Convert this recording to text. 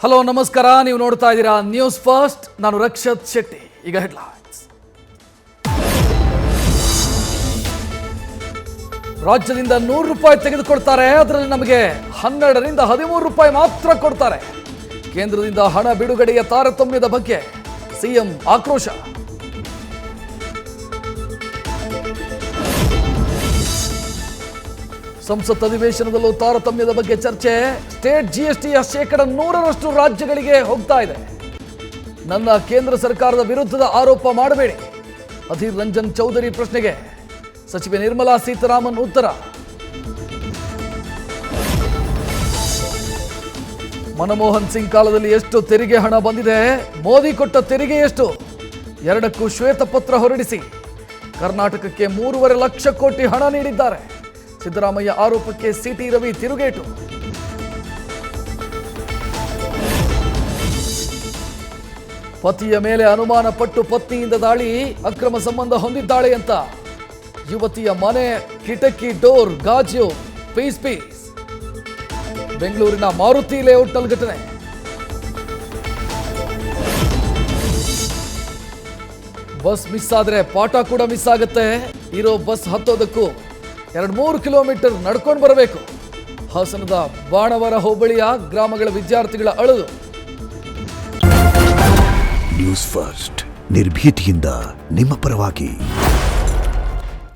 Hello ನಮಸ್ಕಾರ, ನೀವು ನೋಡ್ತಾ ಇದ್ದೀರಾ ನ್ಯೂಸ್ ಫಸ್ಟ್. ನಾನು ರಕ್ಷತ್ ಶೆಟ್ಟಿ. ಈಗ ಹೆಡ್ಲೈನ್ಸ್. ರಾಜ್ಯದಿಂದ 100 ರೂಪಾಯಿ ತೆಗೆದುಕೊಳ್ತಾರೆ, ಅದರಲ್ಲಿ ನಮಗೆ 12 ರಿಂದ 13 ರೂಪಾಯಿ ಮಾತ್ರ ಕೊಡ್ತಾರೆ. ಕೇಂದ್ರದಿಂದ ಹಣ ಬಿಡುಗಡೆಯ ತಾರತಮ್ಯದ ಬಗ್ಗೆ ಸಿಎಂ ಆಕ್ರೋಶ. ಸಂಸತ್ ಅಧಿವೇಶನದಲ್ಲೂ ತಾರತಮ್ಯದ ಬಗ್ಗೆ ಚರ್ಚೆ. ಸ್ಟೇಟ್ ಜಿಎಸ್ಟಿಯ 100% ರಾಜ್ಯಗಳಿಗೆ ಹೋಗ್ತಾ ಇದೆ. ನನ್ನ ಕೇಂದ್ರ ಸರ್ಕಾರದ ವಿರುದ್ಧದ ಆರೋಪ ಮಾಡಬೇಡಿ. ಅಧೀರ್ ರಂಜನ್ ಚೌಧರಿ ಪ್ರಶ್ನೆಗೆ ಸಚಿವೆ ನಿರ್ಮಲಾ ಸೀತಾರಾಮನ್ ಉತ್ತರ. ಮನಮೋಹನ್ ಸಿಂಗ್ ಕಾಲದಲ್ಲಿ ಎಷ್ಟು ತೆರಿಗೆ ಹಣ ಬಂದಿದೆ, ಮೋದಿ ಕೊಟ್ಟ ತೆರಿಗೆ ಎಷ್ಟು, ಎರಡಕ್ಕೂ ಶ್ವೇತಪತ್ರ ಹೊರಡಿಸಿ ಕರ್ನಾಟಕಕ್ಕೆ 3.5 ಲಕ್ಷ ಕೋಟಿ ಹಣ ನೀಡಿದ್ದಾರೆ. ಸಿದ್ದರಾಮಯ್ಯ ಆರೋಪಕ್ಕೆ ಸಿಟಿ ರವಿ ತಿರುಗೇಟು. ಪತಿಯ ಮೇಲೆ ಅನುಮಾನ ಪಟ್ಟು ಪತ್ನಿಯಿಂದ ದಾಳಿ, ಅಕ್ರಮ ಸಂಬಂಧ ಹೊಂದಿದ್ದಾಳೆ ಅಂತ ಯುವತಿಯ ಮನೆ ಕಿಟಕಿ ಡೋರ್ ಗಾಜು ಪೀಸ್. ಬೆಂಗಳೂರಿನ ಮಾರುತಿ ಲೇಔಟ್ನಲ್ಲಿ ಘಟನೆ. ಬಸ್ ಮಿಸ್ ಆದ್ರೆ ಪಾಠ ಕೂಡ ಮಿಸ್ ಆಗುತ್ತೆ. ಇರೋ ಬಸ್ ಹತ್ತೋದಕ್ಕೂ 2-3 ಕಿಲೋಮೀಟರ್ ನಡ್ಕೊಂಡು ಬರಬೇಕು. ಹಾಸನದ ಬಾಣವರ ಹೋಬಳಿಯ ಗ್ರಾಮಗಳ ವಿದ್ಯಾರ್ಥಿಗಳ ಅಳಲು. ನ್ಯೂಸ್ ಫಸ್ಟ್, ನಿರ್ಭೀತಿಯಿಂದ ನಿಮ್ಮ ಪರವಾಗಿ.